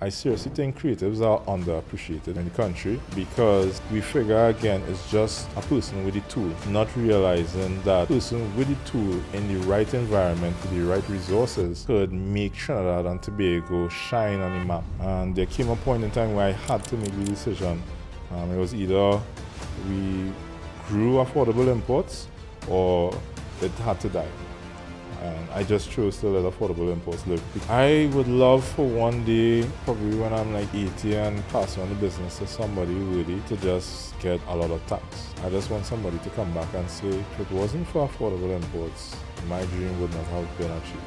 I seriously think creatives are underappreciated in the country because we figure, again, it's just a person with the tool, not realizing that person with the tool in the right environment, with the right resources, could make Trinidad and Tobago shine on the map. And there came a point in time where I had to make the decision. It was either we grew affordable imports or it had to die. And I just chose to let affordable imports live. I would love for one day, probably when I'm like 80 and pass on the business to somebody worthy, to just get a lot of tax. I just want somebody to come back and say, if it wasn't for affordable imports, my dream would not have been achieved.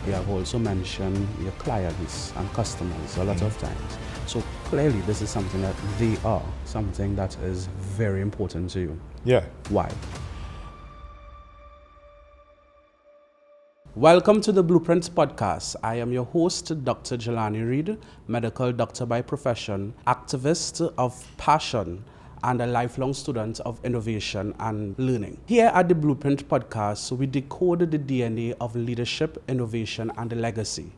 You have also mentioned your clients and customers a lot of times. So clearly this is something that they are, something that is very important to you. Yeah. Why? Welcome to the Blueprints Podcast. I am your host, Dr. Jelani Reid, medical doctor by profession, activist of passion, and a lifelong student of innovation and learning. Here at the Blueprint Podcast, we decode the DNA of leadership, innovation, and legacy.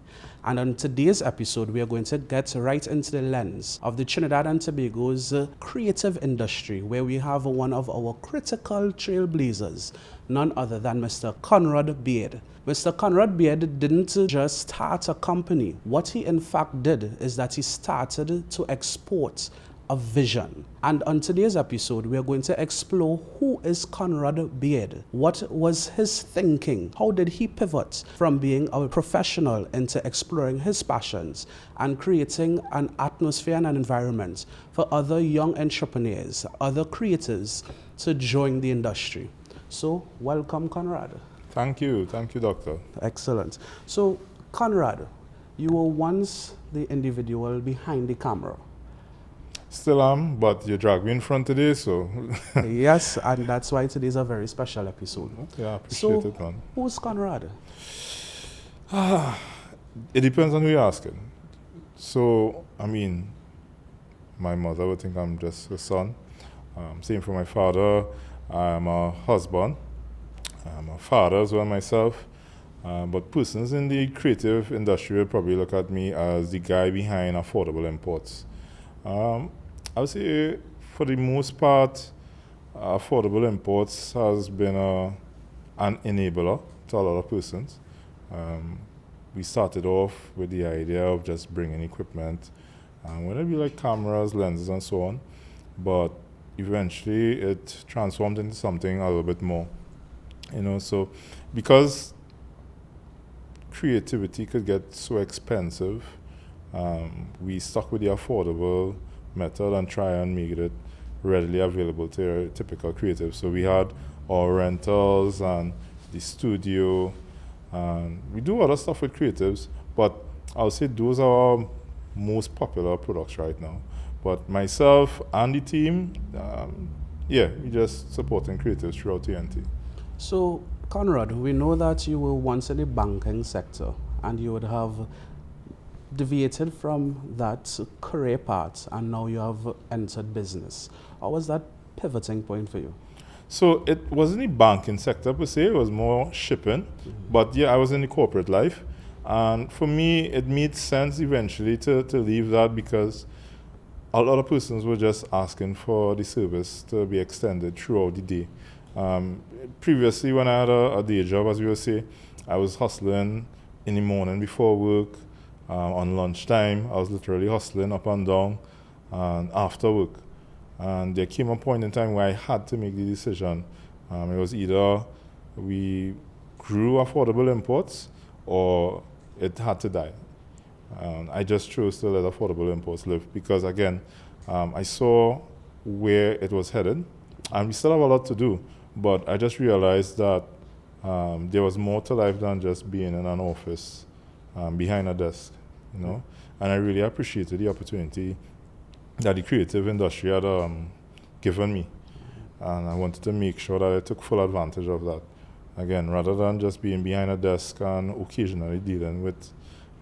And on today's episode, we are going to get right into the lens of the Trinidad and Tobago's creative industry, where we have one of our critical trailblazers, none other than Mr. Conrad Baird. Mr. Conrad Baird didn't just start a company. What he in fact did is that he started to export a vision. And on today's episode, we are going to explore who is Conrad Baird. What was his thinking? How did he pivot from being a professional into exploring his passions and creating an atmosphere and an environment for other young entrepreneurs, other creators to join the industry? So, welcome, Conrad. Thank you, doctor. Excellent. So, Conrad, you were once the individual behind the camera. Still am, but you dragged me in front today, so. Yes, and that's why today's a very special episode. Yeah, I appreciate it, man. Who's Conrad? It depends on who you're asking. So, I mean, my mother would think I'm just a son. Same for my father. I'm a husband. I'm a father as well myself. But persons in the creative industry will probably look at me as the guy behind affordable imports. I would say, for the most part, affordable imports has been an enabler to a lot of persons. We started off with the idea of just bringing equipment, whether it be like cameras, lenses, and so on. But eventually, it transformed into something a little bit more. So because creativity could get so expensive, we stuck with the affordable method and try and make it readily available to a typical creative. So we had our rentals and the studio, and we do other stuff with creatives, but I'll say those are our most popular products right now. But myself and the team, we just supporting creatives throughout TNT. So, Conrad, we know that you were once in the banking sector and you would have deviated from that career path and now you have entered business. How was that pivoting point for you? So it wasn't the banking sector per se, it was more shipping. Mm-hmm. But yeah, I was in the corporate life. And for me, it made sense eventually to leave that because a lot of persons were just asking for the service to be extended throughout the day. Previously, when I had a day job, as we would say, I was hustling in the morning before work. On lunchtime, I was literally hustling up and down, and after work. And there came a point in time where I had to make the decision. It was either we grew affordable imports or it had to die. I just chose to let affordable imports live because, again, I saw where it was headed, and we still have a lot to do. But I just realized that there was more to life than just being in an office behind a desk, And I really appreciated the opportunity that the creative industry had given me. And I wanted to make sure that I took full advantage of that. Again, rather than just being behind a desk and occasionally dealing with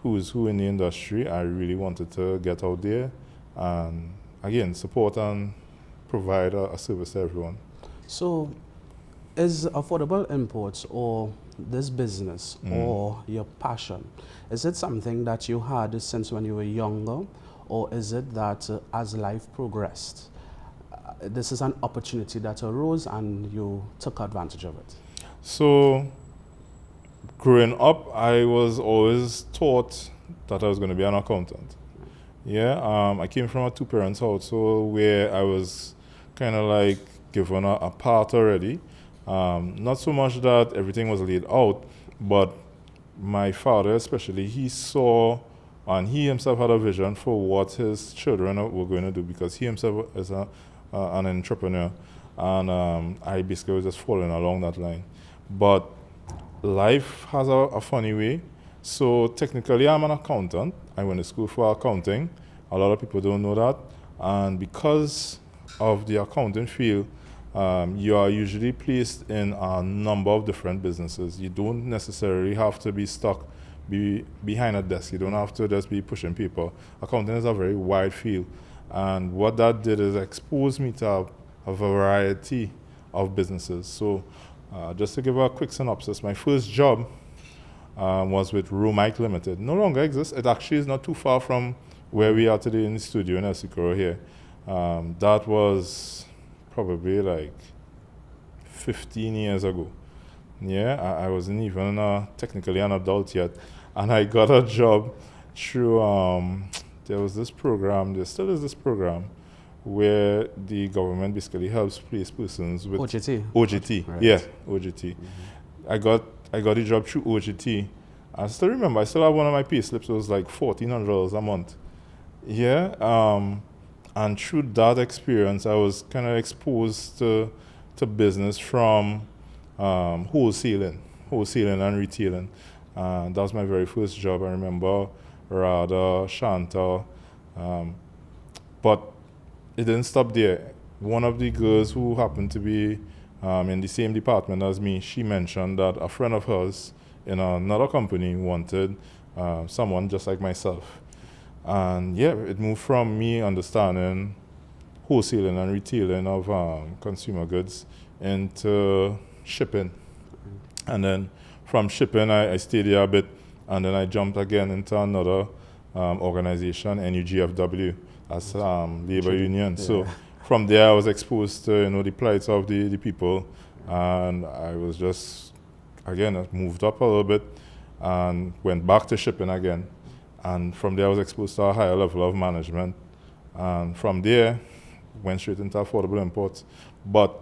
who's who in the industry, I really wanted to get out there and, again, support and provide a service to everyone. So, is affordable imports or this business or your passion, is it something that you had since when you were younger, or is it that as life progressed, this is an opportunity that arose and you took advantage of it? So, growing up, I was always taught that I was going to be an accountant. Yeah, I came from a two-parents household where I was kind of like given a path already. Not so much that everything was laid out, but my father especially, he saw and he himself had a vision for what his children were going to do because he himself is an entrepreneur. And I basically was just following along that line. But life has a funny way. So technically, I'm an accountant. I went to school for accounting. A lot of people don't know that. And because of the accounting field, you are usually placed in a number of different businesses. You don't necessarily have to be stuck behind a desk. You don't have to just be pushing people. Accounting is a very wide field. And what that did is expose me to a variety of businesses. So just to give a quick synopsis, my first job was with Mike Limited. No longer exists. It actually is not too far from where we are today in the studio in Esikoro here. That was probably like 15 years ago. Yeah, I wasn't even technically an adult yet. And I got a job through, there was this program, there still is this program, where the government basically helps place persons with OGT. Right. Yeah, OGT. I got a job through OGT. I still remember, I still have one of my pay slips. It was like $1,400 a month. Yeah, and through that experience, I was kind of exposed to business from wholesaling and retailing. That was my very first job. I remember Radha, Shanta, but it didn't stop there. One of the girls who happened to be in the same department as me, she mentioned that a friend of hers in another company wanted someone just like myself. And yeah, it moved from me understanding wholesaling and retailing of consumer goods into shipping. And then from shipping, I stayed there a bit, and then I jumped again into another organization, NUGFW, as labor union. Yeah. So from there, I was exposed to the plights of the people, and I was just, again, I moved up a little bit and went back to shipping again. And from there, I was exposed to a higher level of management. And from there, went straight into affordable imports. But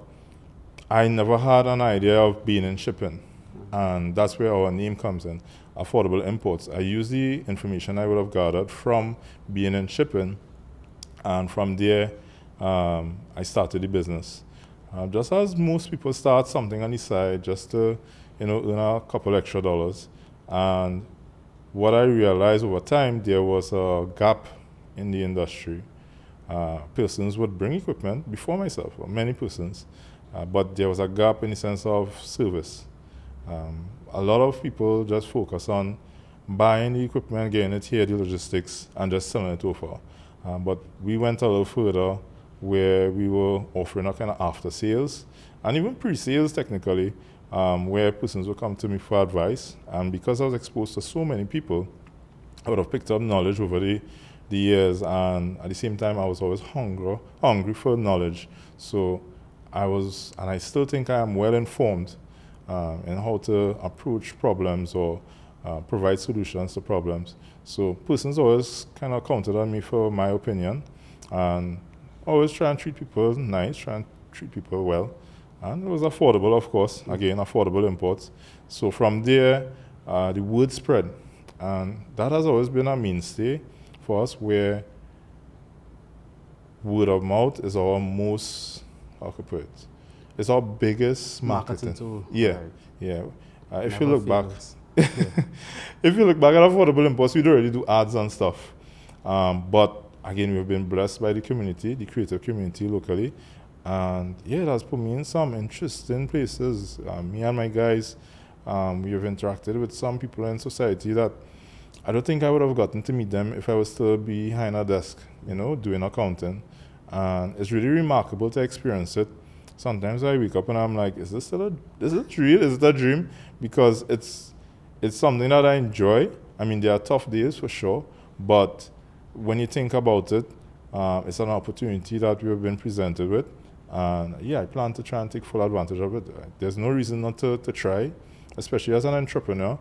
I never had an idea of being in shipping. And that's where our name comes in, affordable imports. I use the information I would have gathered from being in shipping. And from there, I started the business. Just as most people start something on the side just to earn a couple extra dollars. And what I realized over time, there was a gap in the industry. Persons would bring equipment before myself, or many persons, but there was a gap in the sense of service. A lot of people just focus on buying the equipment, getting it here, the logistics, and just selling it over. But we went a little further where we were offering a kind of after sales and even pre-sales technically, where persons would come to me for advice. And because I was exposed to so many people, I would have picked up knowledge over the years, and at the same time I was always hungry for knowledge. So I still think I am well informed in how to approach problems or provide solutions to problems. So persons always kind of counted on me for my opinion, and always try and treat people nice, try and treat people well. And it was affordable, of course, again, affordable imports. So from there, the word spread. And that has always been a mainstay for us, where word of mouth is our most, how can I put it? It's our biggest marketing tool. Yeah, right. Yeah. If you look back, if you look back at affordable imports, we don't really do ads and stuff. But again, we've been blessed by the community, the creative community locally. And yeah, that's put me in some interesting places. Me and my guys, we have interacted with some people in society that I don't think I would have gotten to meet them if I was still behind a desk, doing accounting. And it's really remarkable to experience it. Sometimes I wake up and I'm like, is it real? Is it a dream? Because it's something that I enjoy. I mean, there are tough days for sure, but when you think about it, it's an opportunity that we have been presented with. And yeah, I plan to try and take full advantage of it. There's no reason not to try, especially as an entrepreneur.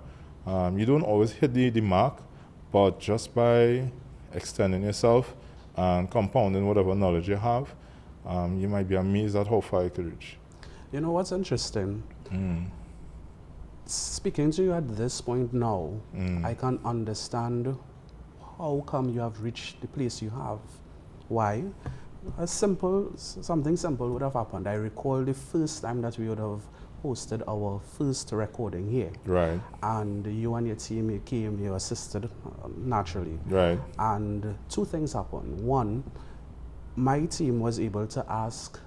You don't always hit the mark, but just by extending yourself and compounding whatever knowledge you have, you might be amazed at how far you could reach. You know what's interesting? Speaking to you at this point now, I can understand how come you have reached the place you have. Why? Something simple would have happened. I recall the first time that we would have hosted our first recording here. Right. And you and your team, you assisted naturally. Right. And two things happened. One, my team was able to ask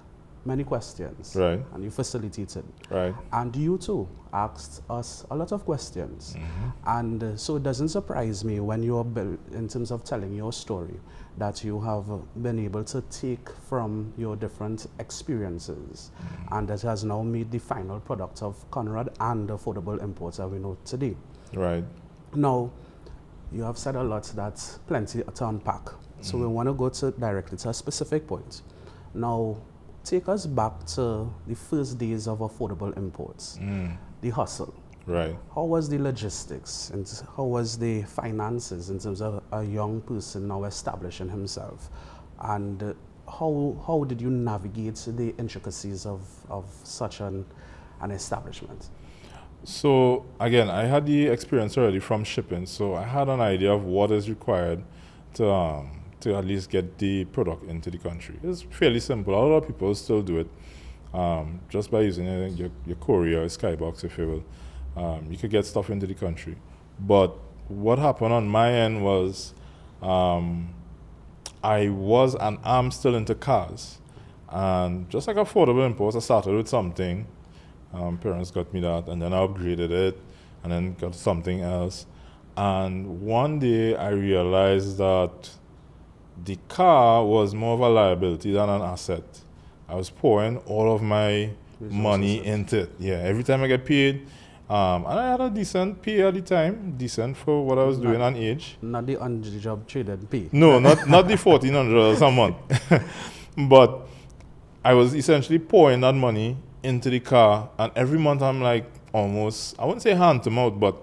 many questions. Right. And you facilitated. Right. And you too asked us a lot of questions. And so it doesn't surprise me when you are in terms of telling your story, that you have been able to take from your different experiences, and that has now made the final product of Conrad and Affordable Imports that we know today. Right. Now, you have said a lot, that's plenty to unpack. So we want to go directly to a specific point. Now, take us back to the first days of Affordable Imports, the hustle. Right. How was the logistics and how was the finances in terms of a young person now establishing himself? And how did you navigate the intricacies of such an establishment? So again, I had the experience already from shipping, so I had an idea of what is required to at least get the product into the country. It's fairly simple. A lot of people still do it just by using your courier, Skybox, if you will. You could get stuff into the country. But what happened on my end was I was and am still into cars. And just like Affordable Imports, I started with something. Parents got me that, and then I upgraded it, and then got something else. And one day I realized that the car was more of a liability than an asset. I was pouring all of my money into it. Yeah, every time I get paid, and I had a decent pay at the time, decent for what I was doing on age. Not the on-the-job traded pay. No, not the $1,400 a month. But I was essentially pouring that money into the car, and every month I'm like almost, I wouldn't say hand to mouth, but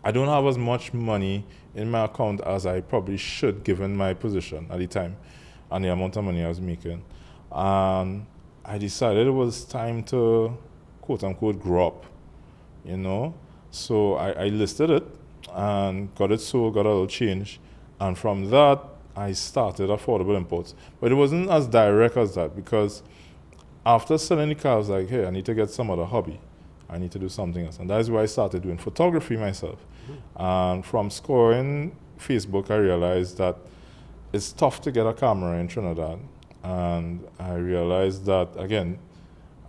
I don't have as much money in my account as I probably should given my position at the time and the amount of money I was making. And I decided it was time to quote unquote grow up, you know. So I listed it and got it sold, got a little change, and from that I started Affordable Imports. But it wasn't as direct as that, because after selling the car, I was like, hey, I need to get some other hobby. I need to do something else. And that's why I started doing photography myself. And from scoring Facebook, I realized that it's tough to get a camera in Trinidad. And I realized that, again,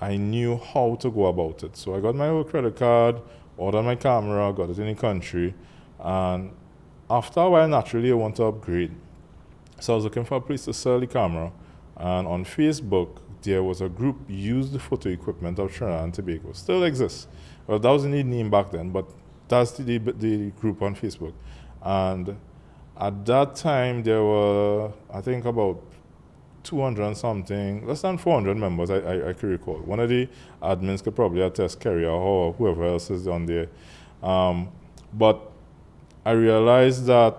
I knew how to go about it. So I got my old credit card, ordered my camera, got it in the country. And after a while, naturally, I want to upgrade. So I was looking for a place to sell the camera. And on Facebook, there was a group, Use the Photo Equipment of Trinidad and Tobago. Still exists. Well, that wasn't the name back then, but that's the group on Facebook. And at that time, there were, I think, about 200 and something, less than 400 members, I can recall. One of the admins could probably attest, Kerry or whoever else is on there. But I realized that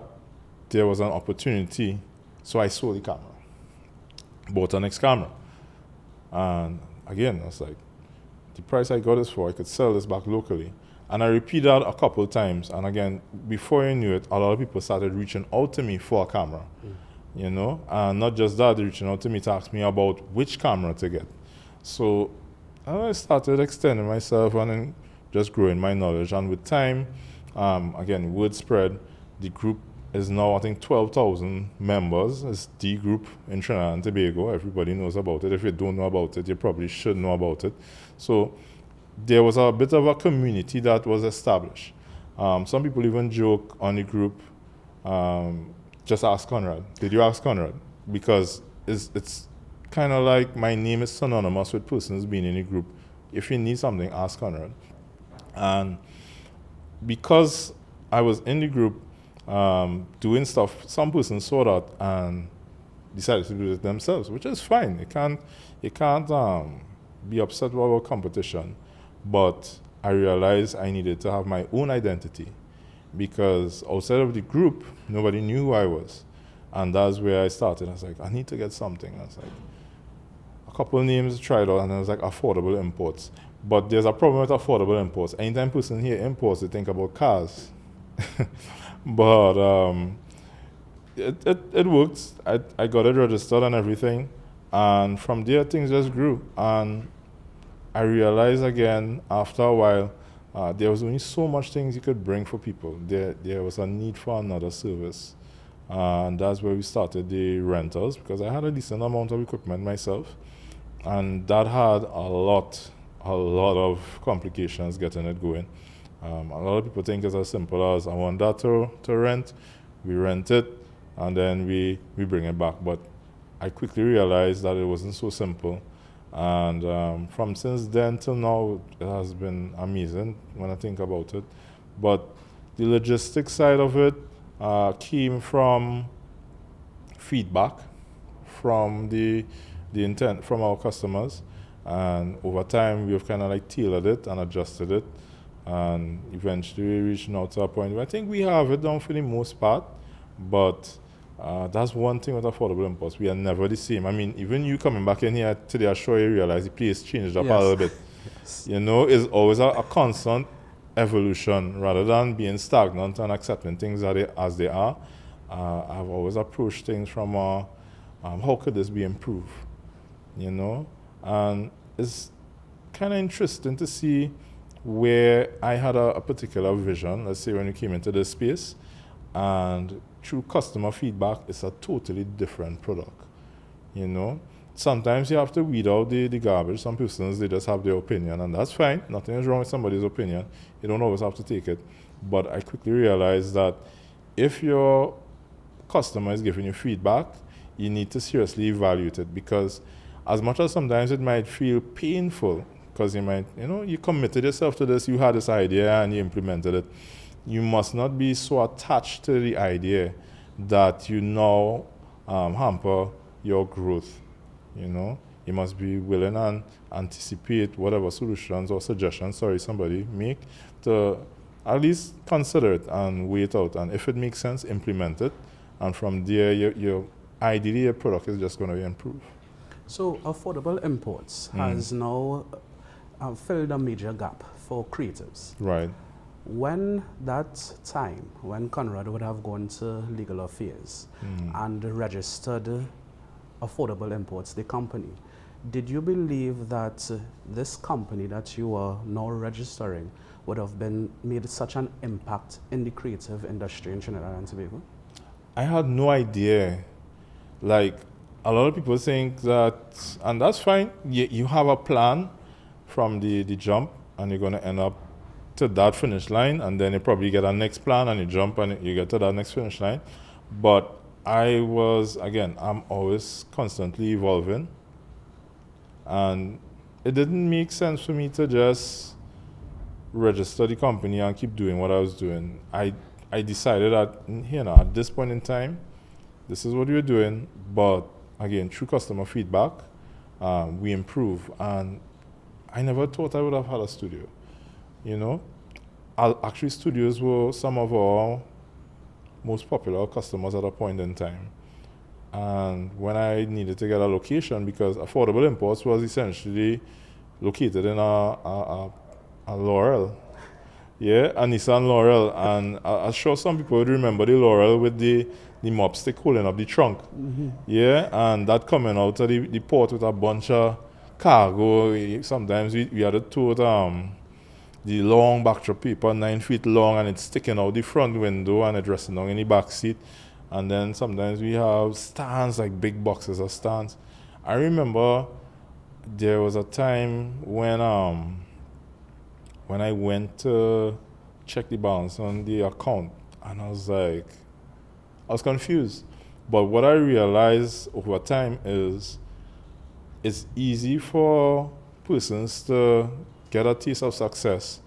there was an opportunity, so I sold the camera. Bought an next camera. And again, I was like, the price I got this for, I could sell this back locally. And I repeated that a couple of times. And again, before you knew it, a lot of people started reaching out to me for a camera. You know, and not just that, they reaching out to me to ask me about which camera to get. So I started extending myself and then just growing my knowledge. And with time, again, word spread. The group is now, I think, 12,000 members. It's the group in Trinidad and Tobago. Everybody knows about it. If you don't know about it, you probably should know about it. So there was a bit of a community that was established. Some people even joke on the group, just ask Conrad. Did you ask Conrad? Because it's kind of like my name is synonymous with persons being in the group. If you need something, ask Conrad. And because I was in the group, doing stuff. Some person saw that and decided to do it themselves, which is fine. You can't be upset about competition. But I realized I needed to have my own identity because outside of the group, nobody knew who I was. And that's where I started. I was like, I need to get something. I was like, a couple of names tried out, and I was like, affordable imports. But there's a problem with affordable imports. Anytime person hear imports, they think about cars. But it worked. I got it registered and everything. And from there, things just grew. And I realized again, after a while, there was only so much things you could bring for people. There was a need for another service. And that's where we started the rentals, because I had a decent amount of equipment myself. And that had a lot of complications getting it going. A lot of people think it's as simple as I want that to rent, we rent it, and then we bring it back. But I quickly realized that it wasn't so simple. And from since then till now, it has been amazing when I think about it. But the logistics side of it came from feedback from the intent from our customers. And over time, we've kind of like tailored it and adjusted it. And eventually, we reached out to a point where I think we have it done for the most part. But that's one thing with affordable imports. We are never the same. I mean, even you coming back in here today, I'm sure you realize the place changed up a little bit. Yes. You know, it's always a constant evolution rather than being stagnant and accepting things as they are. I've always approached things from how could this be improved? You know? And it's kind of interesting to see where I had a particular vision, let's say when we came into this space, and through customer feedback, it's a totally different product. You know? Sometimes you have to weed out the garbage. Some persons, they just have their opinion, and that's fine. Nothing is wrong with somebody's opinion. You don't always have to take it. But I quickly realized that if your customer is giving you feedback, you need to seriously evaluate it, because as much as sometimes it might feel painful, because you committed yourself to this, you had this idea and you implemented it, you must not be so attached to the idea that you now hamper your growth. You know, you must be willing and anticipate whatever solutions or suggestions, somebody make, to at least consider it and weigh it out. And if it makes sense, implement it. And from there, ideally, your product is just going to improve. So affordable imports has now filled a major gap for creatives. Right. When Conrad would have gone to legal affairs and registered Affordable Imports, the company, did you believe that this company that you are now registering would have made such an impact in the creative industry in Trinidad and Tobago? I had no idea. Like, a lot of people think that, and that's fine, you have a plan from the jump, and you're going to end up to that finish line, and then you probably get a next plan, and you jump and you get to that next finish line. But I'm always constantly evolving, and it didn't make sense for me to just register the company and keep doing what I was doing. I decided that, at this point in time, this is what we're doing, but again, through customer feedback, we improve. And I never thought I would have had a studio. You know, actually, studios were some of our most popular customers at a point in time. And when I needed to get a location, because Affordable Imports was essentially located in a Laurel. Yeah, a Nissan Laurel. And I'm sure some people would remember the Laurel with the mop stick holding up the trunk. Yeah, and that coming out of the port with a bunch of cargo. Sometimes we had to tote the long backdrop paper, 9 feet long, and it's sticking out the front window and it's resting down in the back seat. And then sometimes we have stands, like big boxes of stands. I remember there was a time when I went to check the balance on the account, and I was confused. But what I realized over time is it's easy for persons to get a taste of success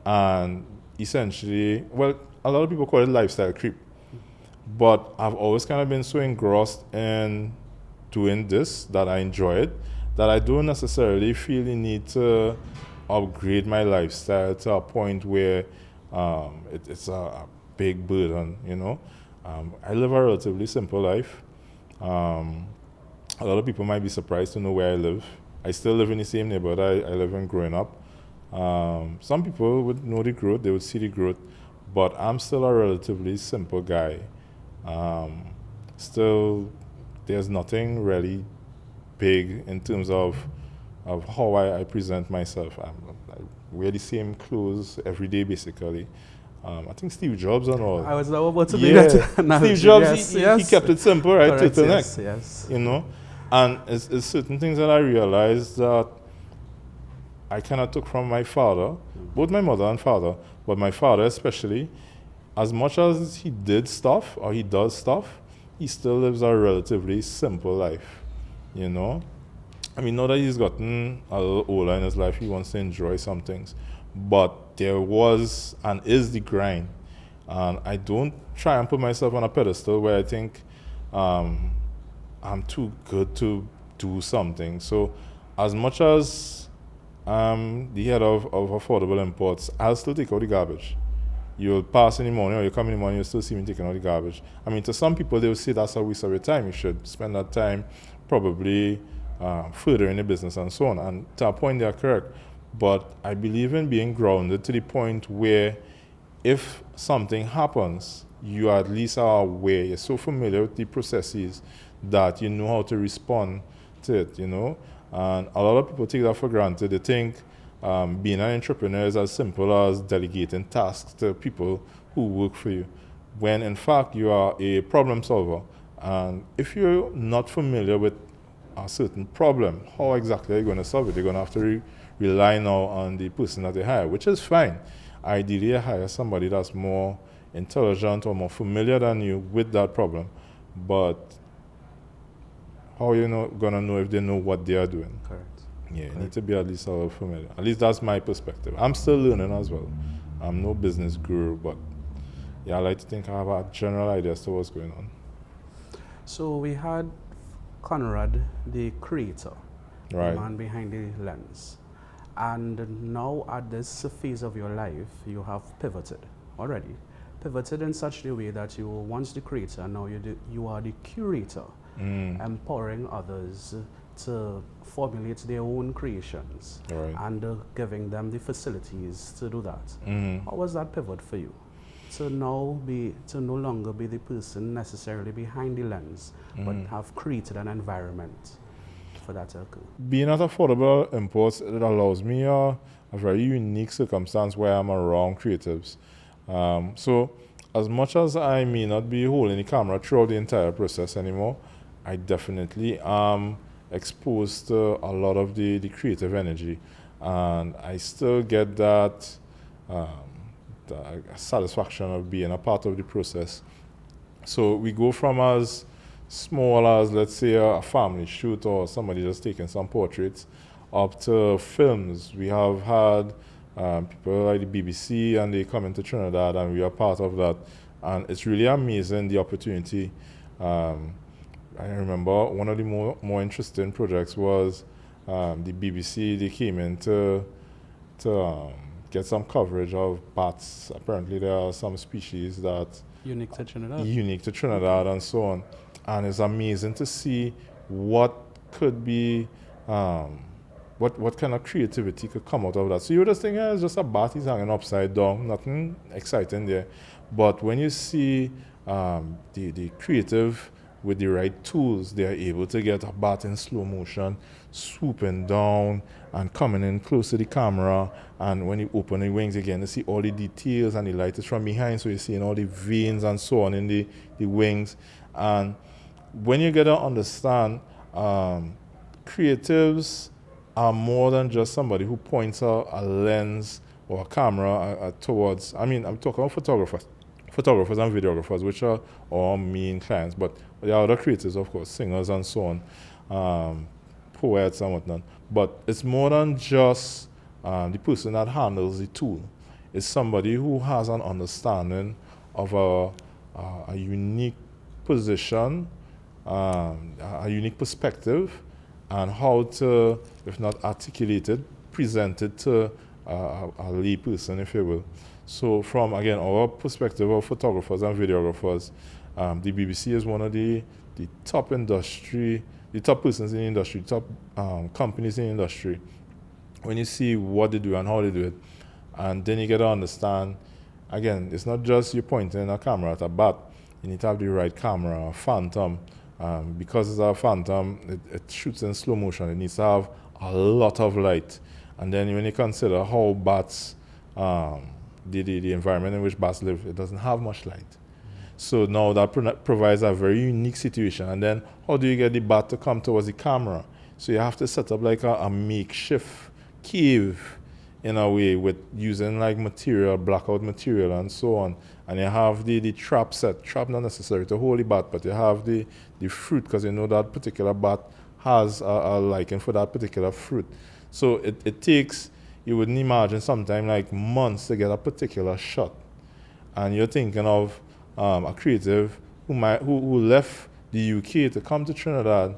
and essentially, a lot of people call it lifestyle creep. But I've always kind of been so engrossed in doing this that I enjoy it, that I don't necessarily feel the need to upgrade my lifestyle to a point where it's a big burden, you know. I live a relatively simple life. Um, a lot of people might be surprised to know where I live. I still live in the same neighborhood I live in growing up. Some people would know the growth, they would see the growth, but I'm still a relatively simple guy. Um, Still, there's nothing really big in terms of how I present myself. I wear the same clothes every day, basically. I think Steve Jobs and all. I was now about to make Yeah, that analogy. Steve Jobs, Yes, he yes. kept it simple, right? Correct, Turtleneck, yes, yes. you know. And it's certain things that I realized that I kind of took from my father, both my mother and father, but my father especially. As much as he did stuff or he does stuff, he still lives a relatively simple life, you know. I mean, now that he's gotten a little older in his life, he wants to enjoy some things. But there was and is the grind. And I don't try and put myself on a pedestal where I think um, I'm too good to do something. So, as much as I'm the head of affordable imports, I'll still take out the garbage. You'll pass in the morning or you come in the morning, you'll still see me taking out the garbage. I mean, to some people, they will say that's a waste of your time. You should spend that time probably further in the business and so on. And to a point, they are correct. But I believe in being grounded to the point where if something happens, you at least are aware, you're so familiar with the processes that you know how to respond to it, you know. And a lot of people take that for granted. They think being an entrepreneur is as simple as delegating tasks to people who work for you, when in fact you are a problem solver. And if you're not familiar with a certain problem, how exactly are you going to solve it? You're going to have to rely now on the person that they hire, which is fine. Ideally, I hire somebody that's more intelligent or more familiar than you with that problem. But how are you going to know if they know what they are doing? Correct. Yeah, you need to be at least a little familiar. At least that's my perspective. I'm still learning as well. I'm no business guru, but yeah, I like to think I have a general idea as to what's going on. So we had Conrad, the creator, Right. the man behind the lens. And now at this phase of your life, you have pivoted already. Pivoted in such a way that you were once the creator, now you are the curator, empowering others to formulate their own creations, Right. and giving them the facilities to do that. Mm-hmm. How was that pivot for you? To no longer be the person necessarily behind the lens, but have created an environment for that to occur. Being at Affordable Imports, it allows me a very unique circumstance where I'm around creatives. So as much as I may not be holding the camera throughout the entire process anymore, I definitely am exposed to a lot of the creative energy. And I still get that the satisfaction of being a part of the process. So we go from as small as, let's say, a family shoot or somebody just taking some portraits, up to films. We have had people like the BBC and they come into Trinidad and we are part of that. And it's really amazing the opportunity. I remember one of the more interesting projects was the BBC. They came in to get some coverage of bats. Apparently there are some species that Unique to Trinidad. And so on. And it's amazing to see what could be, what kind of creativity could come out of that. So you would just think, it's just a bat, he's hanging upside down, nothing exciting there. But when you see the creative with the right tools, they are able to get a bat in slow motion, swooping down and coming in close to the camera. And when you open the wings again, you see all the details and the light is from behind, so you're seeing all the veins and so on in the wings. And when you get to understand, creatives are more than just somebody who points a lens or a camera towards, I mean, I'm talking about photographers and videographers, which are our main clients, but there are other creatives, of course, singers and so on, poets and whatnot. But it's more than just the person that handles the tool. It's somebody who has an understanding of a unique position, a unique perspective, and how to, if not articulate it, present it to a lay person, if you will. So from, again, our perspective of photographers and videographers, the BBC is one of the top industry, the top persons in the industry, top companies in the industry. When you see what they do and how they do it, and then you get to understand, again, it's not just you pointing a camera at a bat. You need to have the right camera, phantom. Because it's a phantom, it shoots in slow motion. It needs to have a lot of light. And then when you consider how bats, the environment in which bats live, it doesn't have much light. So now that provides a very unique situation. And then how do you get the bat to come towards the camera? So you have to set up like a makeshift cave in a way, with using like material, blackout material and so on. And you have the trap set. Trap not necessary to hold the bat, but you have the fruit, because you know that particular bat has a liking for that particular fruit. So it takes, you wouldn't imagine, sometimes like months to get a particular shot. And you're thinking of a creative who left the UK to come to Trinidad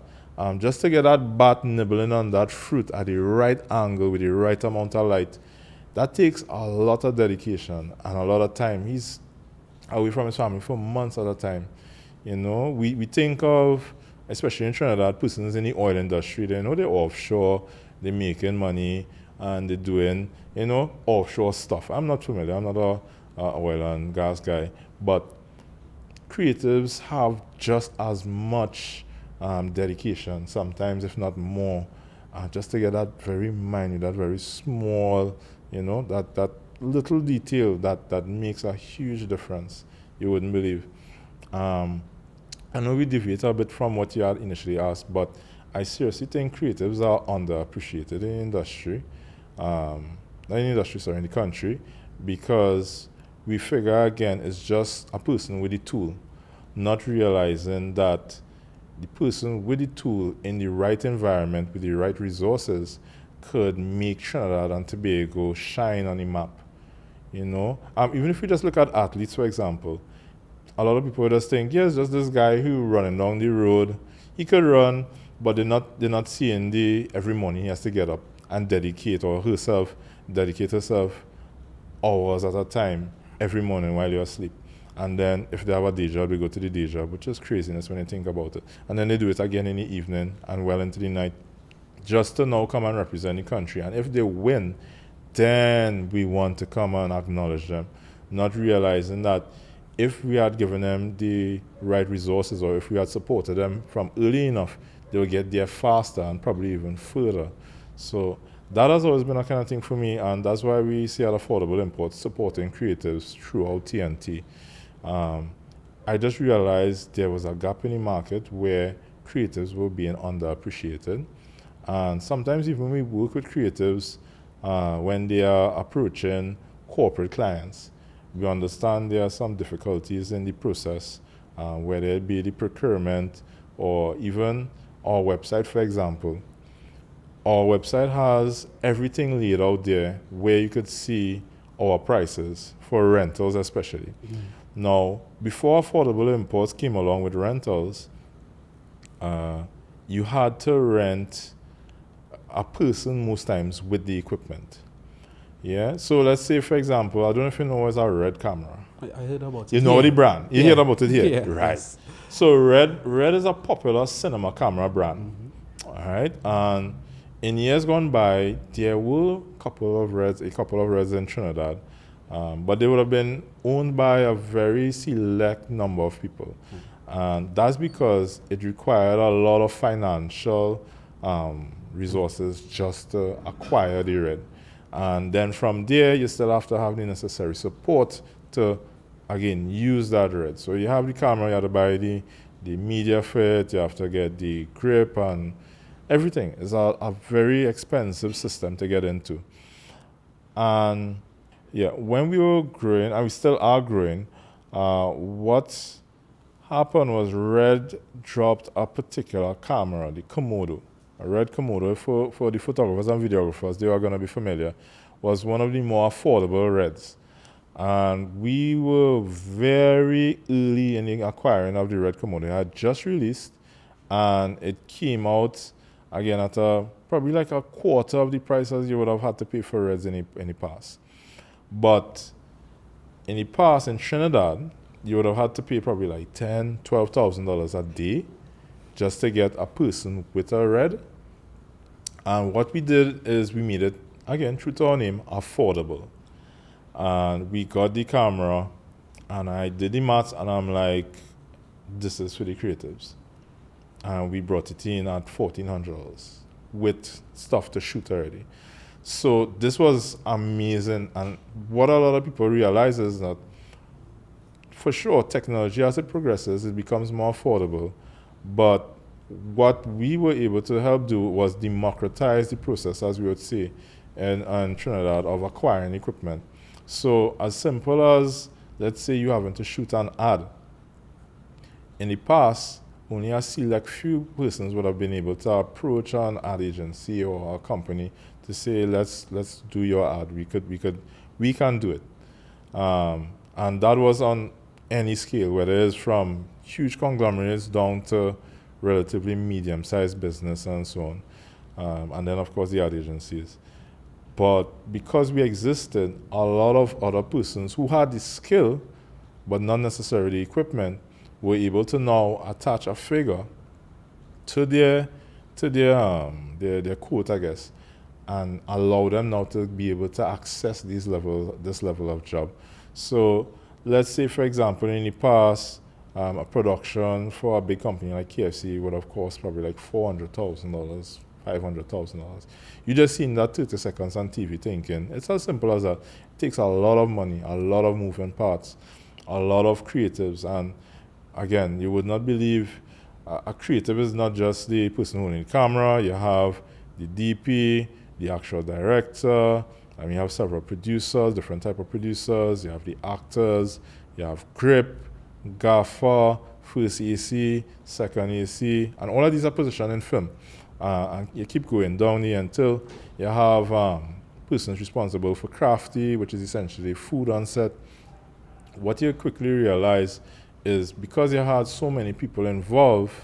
just to get that bat nibbling on that fruit at the right angle with the right amount of light. That takes a lot of dedication and a lot of time. He's away from his family for months at a time. You know, we think of, especially in Trinidad, persons in the oil industry, they know they're offshore, they're making money, and they're doing, you know, offshore stuff. I'm not familiar, I'm not a oil and gas guy, but creatives have just as much dedication, sometimes if not more, just to get that very minute, that very small, you know, that little detail that makes a huge difference. You wouldn't believe. I know we deviate a bit from what you had initially asked, but I seriously think creatives are underappreciated in the industry, in the country, because we figure, again, it's just a person with the tool, not realizing that the person with the tool in the right environment with the right resources could make Trinidad and Tobago shine on the map. You know, even if we just look at athletes, for example, a lot of people just think, yes, just this guy who running down the road, he could run, but they're not seeing every morning he has to get up and dedicate herself hours at a time every morning while you're asleep. And then if they have a day job, they go to the day job, which is craziness when you think about it. And then they do it again in the evening and well into the night, just to now come and represent the country. And if they win, then we want to come and acknowledge them, not realizing that if we had given them the right resources, or if we had supported them from early enough, they would get there faster and probably even further. So that has always been a kind of thing for me, and that's why we see at Affordable Imports supporting creatives throughout TNT. I just realized there was a gap in the market where creatives were being underappreciated. And sometimes even we work with creatives when they are approaching corporate clients. We understand there are some difficulties in the process, whether it be the procurement or even our website, for example. Our website has everything laid out there where you could see our prices for rentals especially. Mm-hmm. Now, before Affordable Imports came along with rentals, you had to rent a person most times with the equipment. Yeah, so let's say, for example, I don't know if you know what's a RED camera. I heard about it. You know the brand. You heard about it here? Yeah, right. Yes. So RED is a popular cinema camera brand. Mm-hmm. All right. And in years gone by, there were a couple of Reds in Trinidad, but they would have been owned by a very select number of people. Mm-hmm. And that's because it required a lot of financial resources just to acquire the RED. And then from there, you still have to have the necessary support to, again, use that RED. So you have the camera, you have to buy the media for it, you have to get the grip and everything. It's a very expensive system to get into. And yeah, when we were growing, and we still are growing, what happened was RED dropped a particular camera, the Komodo. A RED Komodo, for the photographers and videographers, they are going to be familiar, was one of the more affordable REDs. And we were very early in the acquiring of the Red commodity. I had just released, and it came out again at probably like a quarter of the prices you would have had to pay for Reds in the past. But in the past, in Trinidad, you would have had to pay probably like $10,000, $12,000 a day just to get a person with a Red. And what we did is we made it, again, true to our name, affordable. And we got the camera, and I did the maths, and I'm like, this is for the creatives. And we brought it in at $1,400 with stuff to shoot already. So this was amazing. And what a lot of people realize is that, for sure, technology, as it progresses, it becomes more affordable. But what we were able to help do was democratize the process, as we would say, in Trinidad, of acquiring equipment. So as simple as, let's say you having to shoot an ad. In the past, only a select few persons would have been able to approach an ad agency or a company to say, let's do your ad. We can do it. And that was on any scale, whether it's from huge conglomerates down to relatively medium-sized business and so on. And then, of course, the ad agencies. But because we existed, a lot of other persons who had the skill, but not necessarily the equipment, were able to now attach a figure to their quote, I guess, and allow them now to be able to access this level of job. So let's say, for example, in the past, a production for a big company like KFC would have cost probably like $400,000. $500,000. You just seen that 30 seconds on TV thinking, it's as simple as that. It takes a lot of money, a lot of moving parts, a lot of creatives. And again, you would not believe a creative is not just the person holding the camera. You have the DP, the actual director, and you have several producers, different type of producers. You have the actors, you have grip, gaffer, first AC, second AC, and all of these are positioned in film. And you keep going down here until you have persons responsible for crafty, which is essentially food on set. What you quickly realize is because you had so many people involved,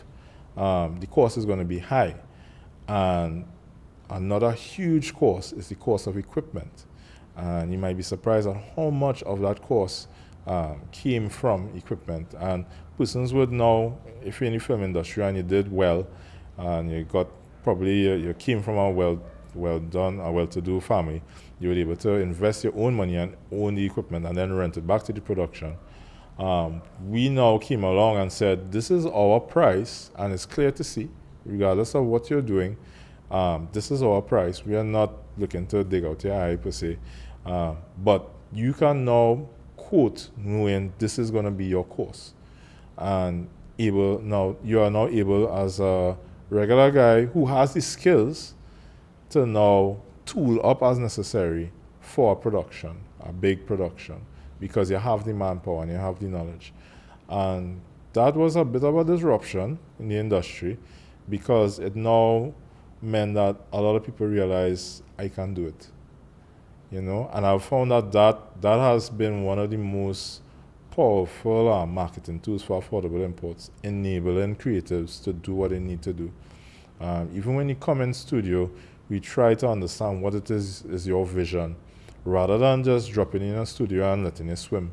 the cost is going to be high. And another huge cost is the cost of equipment. And you might be surprised at how much of that cost came from equipment. And persons would know, if you're in the film industry and you did well, and you got probably you came from a well-done, a well-to-do family, you were able to invest your own money and own the equipment and then rent it back to the production. We now came along and said, this is our price, and it's clear to see, regardless of what you're doing, this is our price. We are not looking to dig out your eye per se, but you can now quote knowing this is going to be your course. And you are now able, as a regular guy who has the skills, to now tool up as necessary for a production, a big production, because you have the manpower and you have the knowledge. And that was a bit of a disruption in the industry, because it now meant that a lot of people realize I can do it. And I've found that has been one of the most powerful marketing tools for affordable imports, enabling creatives to do what they need to do. Even when you come in studio, we try to understand what it is your vision, rather than just dropping in a studio and letting it swim.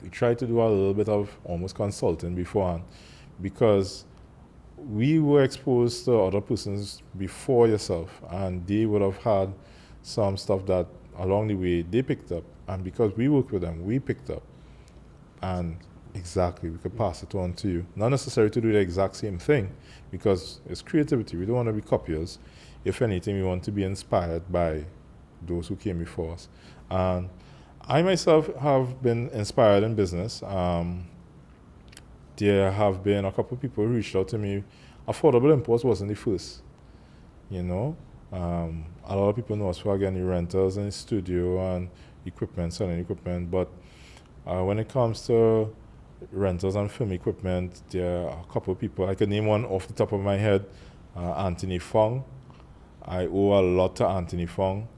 We try to do a little bit of almost consulting beforehand, because we were exposed to other persons before yourself, and they would have had some stuff that along the way they picked up, and because we worked with them, we picked up, and exactly, we could pass it on to you. Not necessarily to do the exact same thing, because it's creativity. We don't want to be copiers. If anything, we want to be inspired by those who came before us. And I myself have been inspired in business. There have been a couple of people who reached out to me. Affordable imports wasn't the first, A lot of people know us for, again, the rentals and the studio and equipment, selling equipment. But when it comes to rentals and film equipment, there are a couple of people. I could name one off the top of my head, Anthony Fong. I owe a lot to Anthony Fong.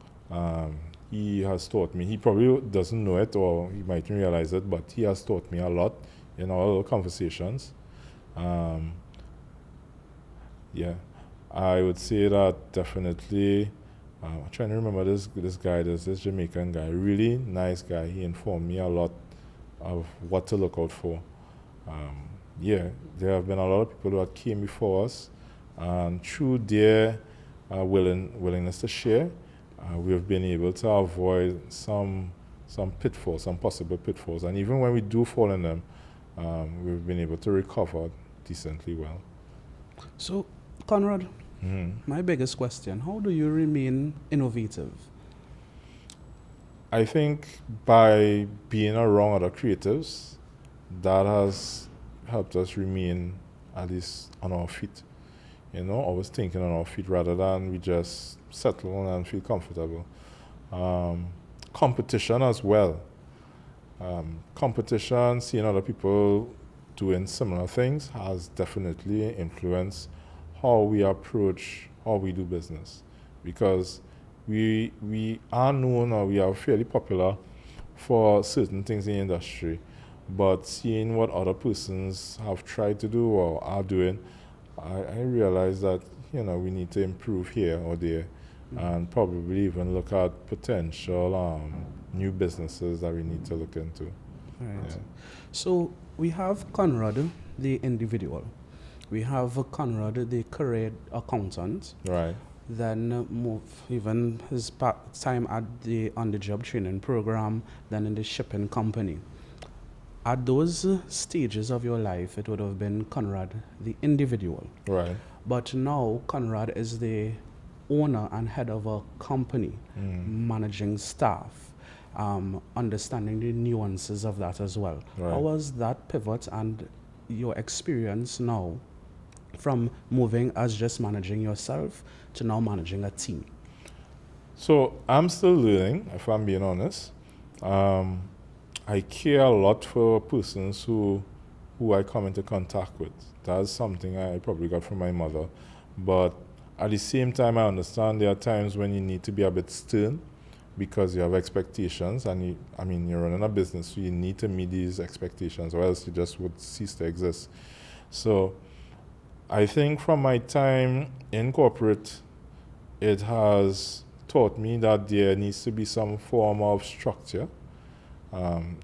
he has taught me. He probably doesn't know it or he mightn't realize it, but he has taught me a lot in our little conversations. Yeah, I would say that definitely. I'm trying to remember this guy, this Jamaican guy, really nice guy. He informed me a lot of what to look out for. Yeah, there have been a lot of people who have came before us, and through their willingness to share, we have been able to avoid some pitfalls, some possible pitfalls, and even when we do fall in them, we've been able to recover decently well. So, Conrad, my biggest question, how do you remain innovative? I think by being around other creatives, that has helped us remain at least on our feet. Always thinking on our feet rather than we just settle and feel comfortable. Competition as well. Competition, seeing other people doing similar things has definitely influenced how we approach, how we do business. Because we are known or we are fairly popular for certain things in the industry, but seeing what other persons have tried to do or are doing, I realize that we need to improve here or there, and probably even look at potential new businesses that we need to look into. Right. Yeah. So we have Conrad, the individual. We have Conrad, the career accountant. Right. Then move even his time at the on-the-job training program, then in the shipping company. At those stages of your life, it would have been Conrad, the individual. Right. But now Conrad is the owner and head of a company, managing staff, understanding the nuances of that as well. Right. How was that pivot and your experience now from moving as just managing yourself to now managing a team? So I'm still learning, if I'm being honest. I care a lot for persons who I come into contact with. That's something I probably got from my mother. But at the same time, I understand there are times when you need to be a bit stern because you have expectations, and you're running a business, so you need to meet these expectations, or else you just would cease to exist. So I think from my time in corporate, it has taught me that there needs to be some form of structure.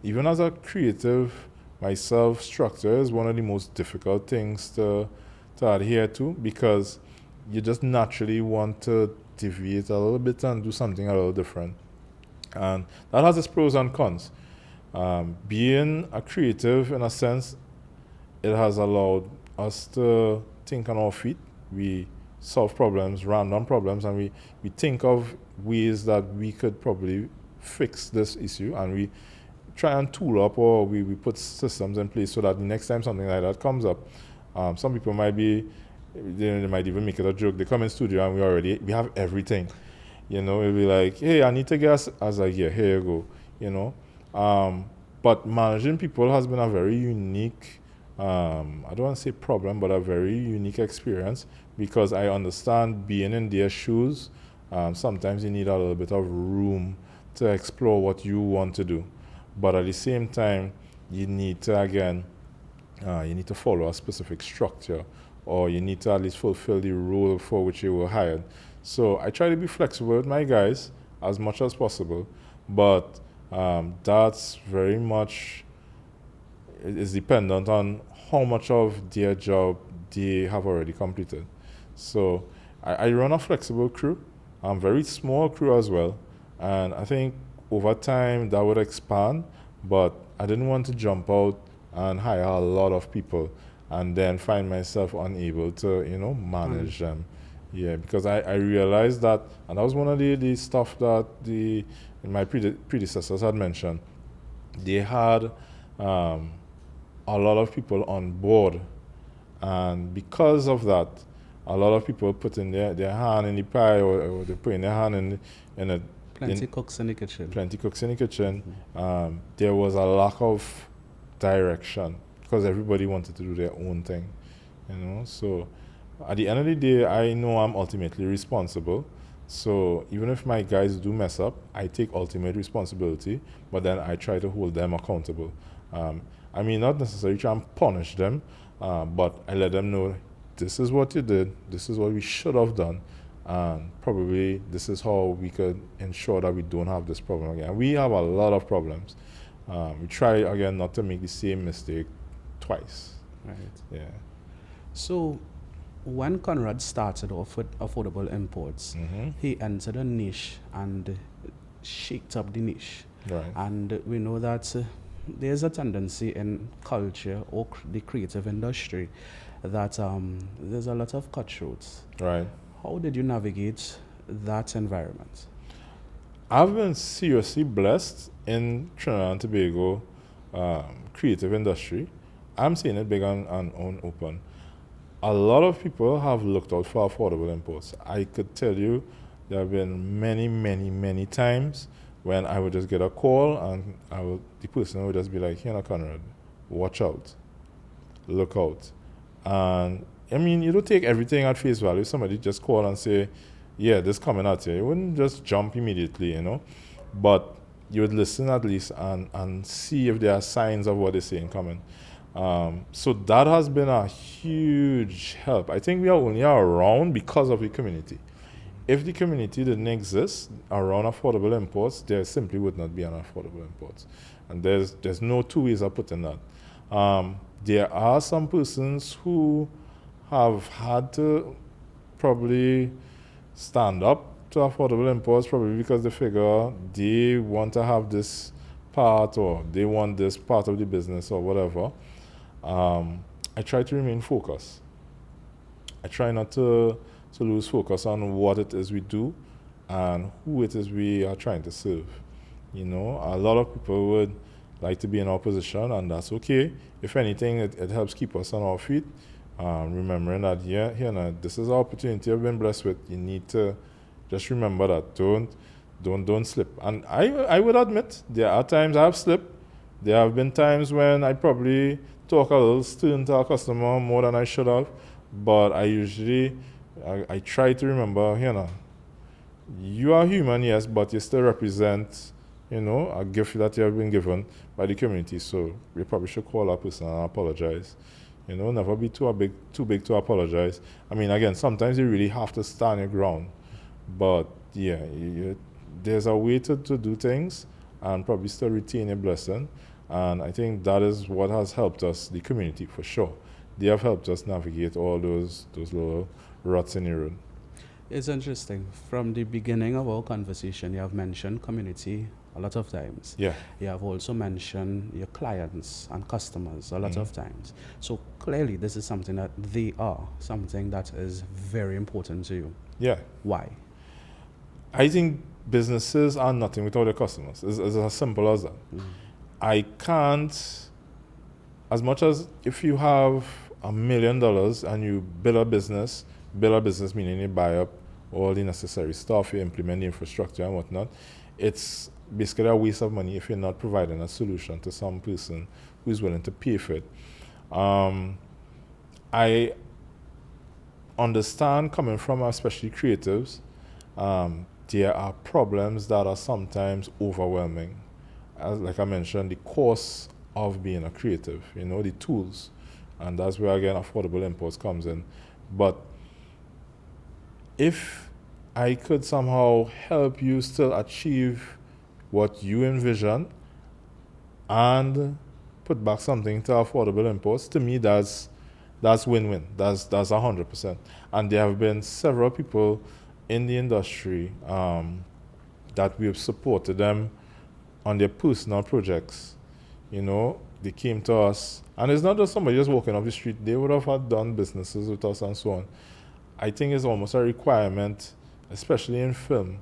Even as a creative myself, structure is one of the most difficult things to adhere to, because you just naturally want to deviate a little bit and do something a little different. And that has its pros and cons. Being a creative, in a sense, it has allowed us to think on our feet. We solve problems, random problems, and we think of ways that we could probably fix this issue, and we try and tool up, or we put systems in place so that the next time something like that comes up, some people might be, they might even make it a joke. They come in studio and we have everything. It'll be like, hey, I need to get as a gear, here you go, but managing people has been a very unique, I don't want to say problem, but a very unique experience, because I understand being in their shoes, sometimes you need a little bit of room to explore what you want to do. But at the same time, you need to follow a specific structure, or you need to at least fulfill the role for which you were hired. So I try to be flexible with my guys as much as possible, but that's very much is dependent on how much of their job they have already completed. So I run a flexible crew, very small crew as well, and I think over time that would expand, but I didn't want to jump out and hire a lot of people and then find myself unable to, manage them. Yeah, because I realized that, and that was one of the stuff that my predecessors had mentioned. They had a lot of people on board, and because of that, a lot of people putting their hand in the pie, or they putting their hand in a Plenty cooks in the kitchen. Plenty cooks in the kitchen. There was a lack of direction because everybody wanted to do their own thing, So at the end of the day, I know I'm ultimately responsible. So even if my guys do mess up, I take ultimate responsibility, but then I try to hold them accountable. I mean, not necessarily try and punish them, but I let them know this is what you did, this is what we should have done, and probably this is how we could ensure that we don't have this problem again. We have a lot of problems. We try again not to make the same mistake twice. Right. Yeah. So, when Conrad started off with affordable imports, he entered a niche and shaped up the niche. Right. And we know that there's a tendency in culture or the creative industry that there's a lot of cutthroats. Right. How did you navigate that environment? I've been seriously blessed in Trinidad and Tobago creative industry. I'm seeing it big and open. A lot of people have looked out for affordable imports. I could tell you there have been many, many, many times when I would just get a call and the person would just be like, "Here, Conrad, watch out, look out." And I mean, you don't take everything at face value. Somebody just call and say, "Yeah, this coming at you." You wouldn't just jump immediately, but you would listen at least and see if there are signs of what they're saying coming. So that has been a huge help. I think we are only around because of the community. If the community didn't exist around affordable imports, there simply would not be an affordable imports. And there's no two ways of putting that. There are some persons who have had to probably stand up to affordable imports, probably because they figure they want to have this part or they want this part of the business or whatever. I try to remain focused. I try not to lose focus on what it is we do and who it is we are trying to serve. A lot of people would like to be in our position, and that's okay. If anything, it helps keep us on our feet. Remembering that, this is our opportunity I've been blessed with. You need to just remember that. Don't slip. And I would admit, there are times I've slipped. There have been times when I probably talk a little stern to a customer more than I should have, but I try to remember, you are human, yes, but you still represent, a gift that you have been given by the community. So we probably should call that person and apologize. Never be too big to apologize. I mean, again, sometimes you really have to stand your ground, but yeah, there's a way to do things and probably still retain your blessing. And I think that is what has helped us, the community, for sure. They have helped us navigate all those little ruts in the road. It's interesting. From the beginning of our conversation, you have mentioned community a lot of times. Yeah. You have also mentioned your clients and customers a lot of times. So clearly this is something something that is very important to you. Yeah. Why? I think businesses are nothing without their customers. It's as simple as that. I can't, as much as if you have $1 million and you build a business meaning you buy up all the necessary stuff, you implement the infrastructure and whatnot, it's basically a waste of money if you're not providing a solution to some person who's willing to pay for it. I understand, coming from especially creatives, there are problems that are sometimes overwhelming. As like I mentioned, the cost of being a creative, the tools, and that's where again affordable imports comes in. But if I could somehow help you still achieve what you envision and put back something to affordable imports, to me that's win-win. That's 100%. And there have been several people in the industry that we have supported them on their personal projects. They came to us, and it's not just somebody just walking off the street. They would have had done businesses with us and so on. I think it's almost a requirement, especially in film,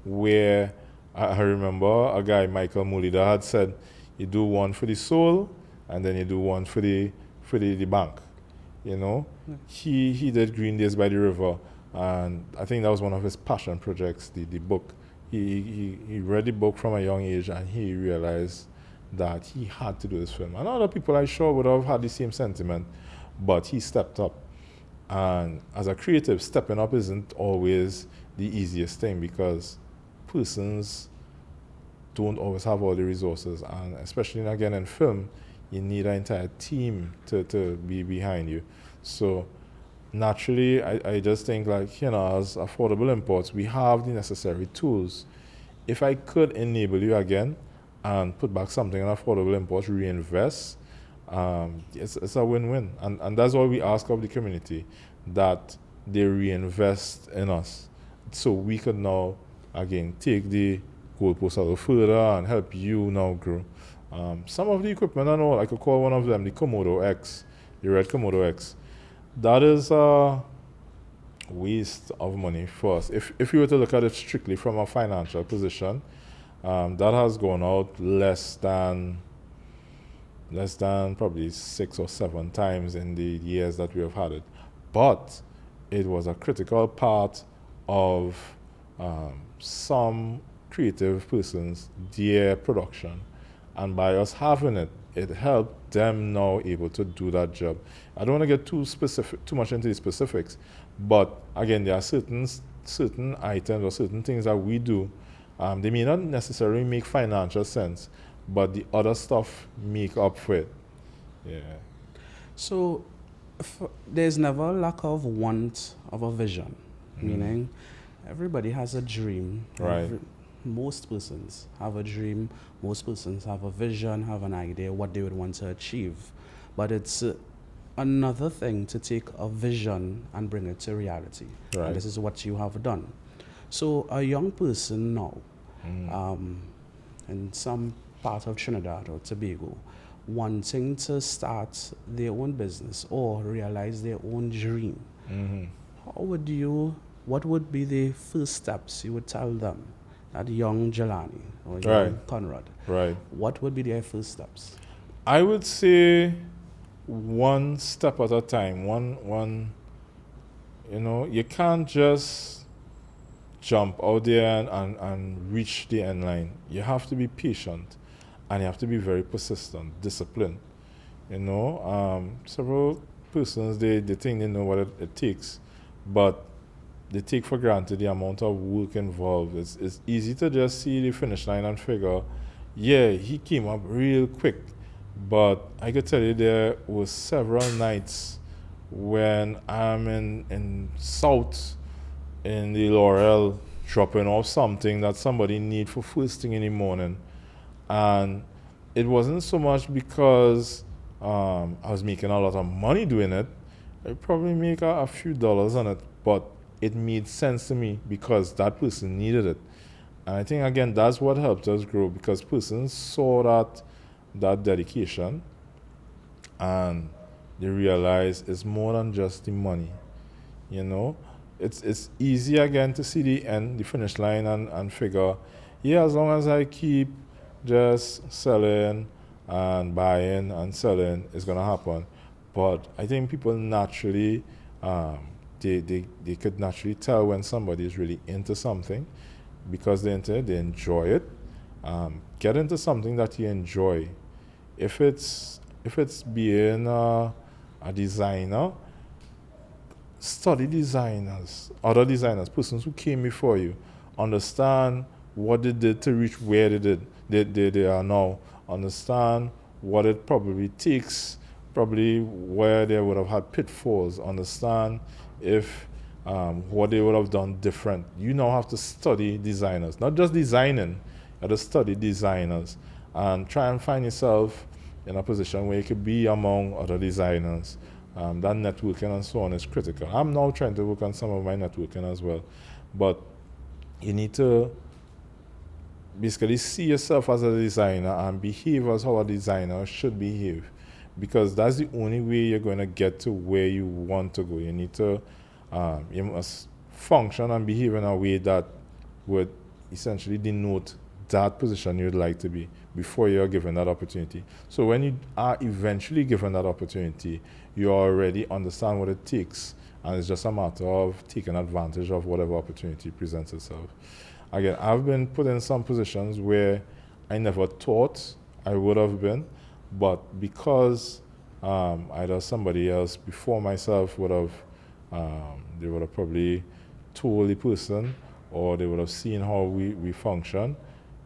where I remember a guy, Michael Mulida, had said, you do one for the soul, and then you do one for the bank. He did Green Days by the River, and I think that was one of his passion projects, the book. He read the book from a young age, and he realized that he had to do this film. And other people, I'm sure, would have had the same sentiment, but he stepped up. And as a creative, stepping up isn't always the easiest thing because persons don't always have all the resources. And especially, again, in film, you need an entire team to be behind you. So naturally, I just think, like, as affordable imports, we have the necessary tools. If I could enable you again and put back something in affordable imports, reinvest, it's a win-win. And that's all we ask of the community, that they reinvest in us. So we could now, again, take the goalpost a little further and help you now grow. Some of the equipment, I know, I could call one of them the Komodo X, the Red Komodo X. That is a waste of money for us. If you were to look at it strictly from a financial position, that has gone out less than probably 6 or 7 times in the years that we have had it. But it was a critical part of some creative persons, their production. And by us having it, it helped them now able to do that job. I don't want to get too much into the specifics, but again, there are certain items or certain things that we do. They may not necessarily make financial sense, but the other stuff make up for it. Yeah. So there's never a lack of want of a vision, meaning everybody has a dream. Right. Most persons have a dream. Most persons have a vision, have an idea what they would want to achieve. But it's another thing to take a vision and bring it to reality. Right. And this is what you have done. So a young person now, in some part of Trinidad or Tobago, wanting to start their own business or realize their own dream, what would be the first steps you would tell them? That young Jelani or young Conrad. Right. What would be their first steps? I would say one step at a time. One. You can't just jump out there and reach the end line. You have to be patient, and you have to be very persistent, disciplined. Several persons, they think they know what it takes, but they take for granted the amount of work involved. It's easy to just see the finish line and figure, yeah, he came up real quick. But I could tell you there were several nights when I'm in South in the Laurel dropping off something that somebody need for first thing in the morning. And it wasn't so much because I was making a lot of money doing it. I probably make a few dollars on it, but it made sense to me because that person needed it. And I think, again, that's what helped us grow, because persons saw that dedication and they realized it's more than just the money. It's easy, again, to see the finish line and figure, yeah, as long as I keep just selling and buying and selling, it's going to happen. But I think people naturally, they could naturally tell when somebody is really into something, because they're into it, they enjoy it. Get into something that you enjoy. If it's being a designer, study designers, other designers, persons who came before you, understand what they did to reach where they are now, understand what it probably takes, probably where they would have had pitfalls, understand if what they would have done different. You now have to study designers, not just designing, you have to study designers and try and find yourself in a position where you could be among other designers. That networking and so on is critical. I'm now trying to work on some of my networking as well. But you need to basically see yourself as a designer and behave as how a designer should behave, because that's the only way you're going to get to where you want to go. You need to, you must function and behave in a way that would essentially denote that position you'd like to be before you're given that opportunity. So when you are eventually given that opportunity, you already understand what it takes, and it's just a matter of taking advantage of whatever opportunity presents itself. Again, I've been put in some positions where I never thought I would have been, but because either somebody else before myself would have They would have probably told the person, or they would have seen how we function.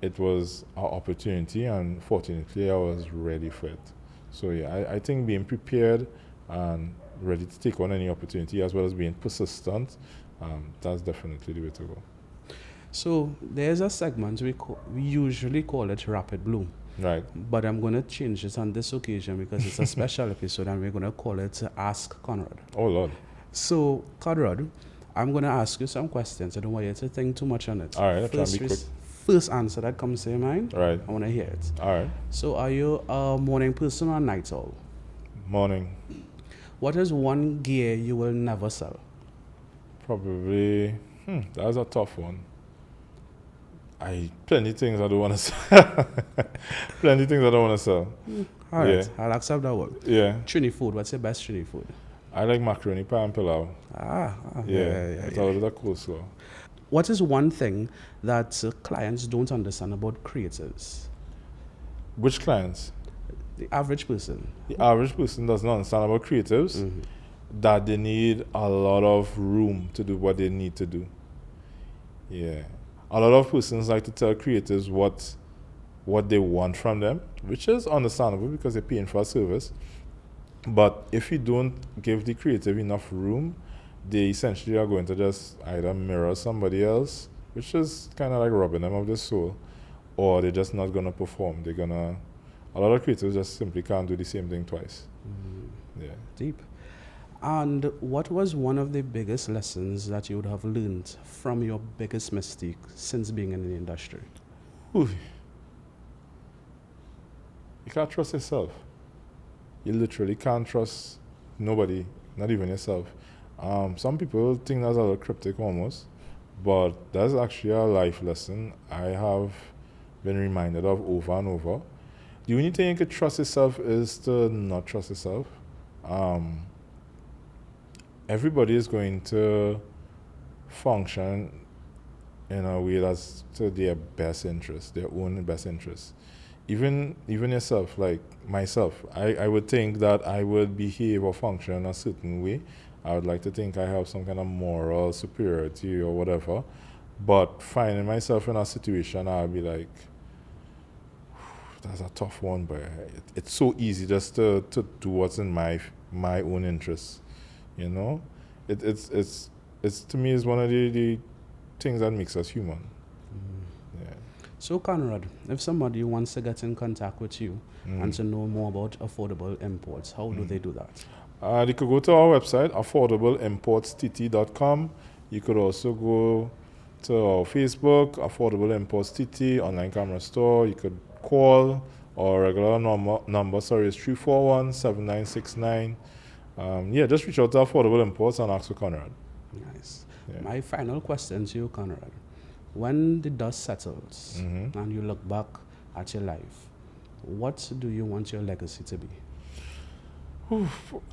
It was an opportunity, and fortunately, I was ready for it. So yeah, I think being prepared and ready to take on any opportunity, as well as being persistent, that's definitely the way to go. So there's a segment we usually call it Rapid Bloom. Right. But I'm going to change it on this occasion because it's a special episode and we're going to call it Ask Conrad. Oh, Lord. So, Conrad, I'm going to ask you some questions. I don't want you to think too much on it. All right, I'll try and be quick. First answer that comes to your mind, Right. I want to hear it. All right. So, are you a morning person or a night owl? Morning. What is one gear you will never sell? Probably, that's a tough one. Plenty things I don't want to sell. Plenty things I don't want to sell. All right, Yeah. I'll accept that one. Yeah. Trini food, what's your best Trini food? I like macaroni pie and pilau. Yeah. It's a little bit of coleslaw. What is one thing that clients don't understand about creatives? Which clients? The average person. The average person doesn't understand about creatives, Mm-hmm. that they need a lot of room to do what they need to do. Yeah. A lot of persons like to tell creatives what they want from them, which is understandable because they're paying for a service. But if you don't give the creative enough room, they essentially are going to just either mirror somebody else, which is kind of like robbing them of their soul, or they're just not going to perform. A lot of creatives just simply can't do the same thing twice. Yeah. Deep. And what was one of the biggest lessons that you would have learned from your biggest mistake since being in the industry? Ooh. You can't trust yourself. You literally can't trust nobody, not even yourself. Some people think that's a little cryptic almost, but that's actually a life lesson I have been reminded of over and over. The only thing you can trust yourself is to not trust yourself. Everybody is going to function in a way that's to their best interest, their own best interest. Even yourself, like myself, I would think that I would behave or function in a certain way. I would like to think I have some kind of moral superiority or whatever. But finding myself in a situation, I'll be like, that's a tough one, but it's so easy just to do what's in my own interest. You know, it's to me is one of the things that makes us human. Yeah. So, Conrad, if somebody wants to get in contact with you and to know more about affordable imports, how do they do that? They could go to our website, affordableimportstt.com. You could also go to our Facebook, Affordable Imports TT, online camera store. You could call our regular number is 341-7969. Just reach out to Affordable Imports and ask for Conrad. Nice. Yeah. My final question to you, Conrad. When the dust settles and you look back at your life, what do you want your legacy to be?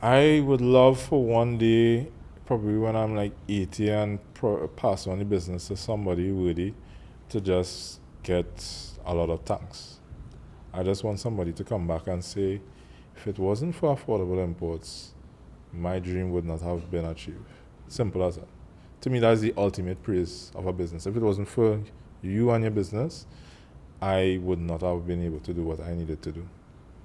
I would love for one day, probably when I'm like 80 and pass on the business to somebody worthy, to just get a lot of thanks. I just want somebody to come back and say, if it wasn't for Affordable Imports, my dream would not have been achieved. Simple as that. To me, that's the ultimate praise of a business. If it wasn't for you and your business, I would not have been able to do what I needed to do.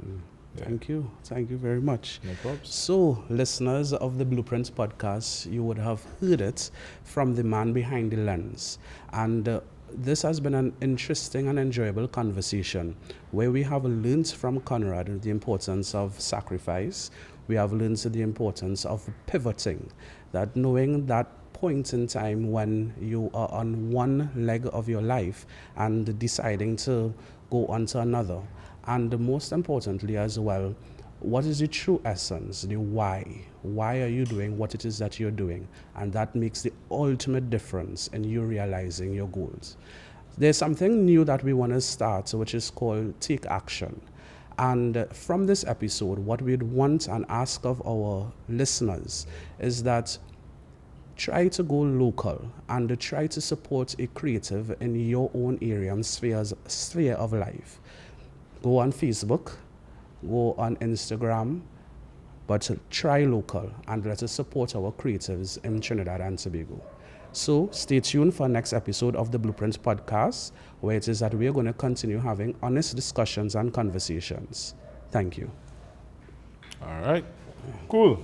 Yeah. Thank you. Thank you very much. No problems. So, listeners of the Blueprints podcast, you would have heard it from the man behind the lens. And this has been an interesting and enjoyable conversation where we have learned from Conrad the importance of sacrifice. We have learned the importance of pivoting, that knowing that point in time when you are on one leg of your life and deciding to go on to another. And most importantly as well, what is the true essence, the why? Why are you doing what it is that you're doing? And that makes the ultimate difference in you realizing your goals. There's something new that we want to start, which is called Take Action. And from this episode, what we'd want and ask of our listeners is that try to go local and try to support a creative in your own area and sphere of life. Go on Facebook, go on Instagram, but try local and let us support our creatives in Trinidad and Tobago. So stay tuned for next episode of the Blueprints podcast, where it is that we are going to continue having honest discussions and conversations. Thank you. All right. Cool.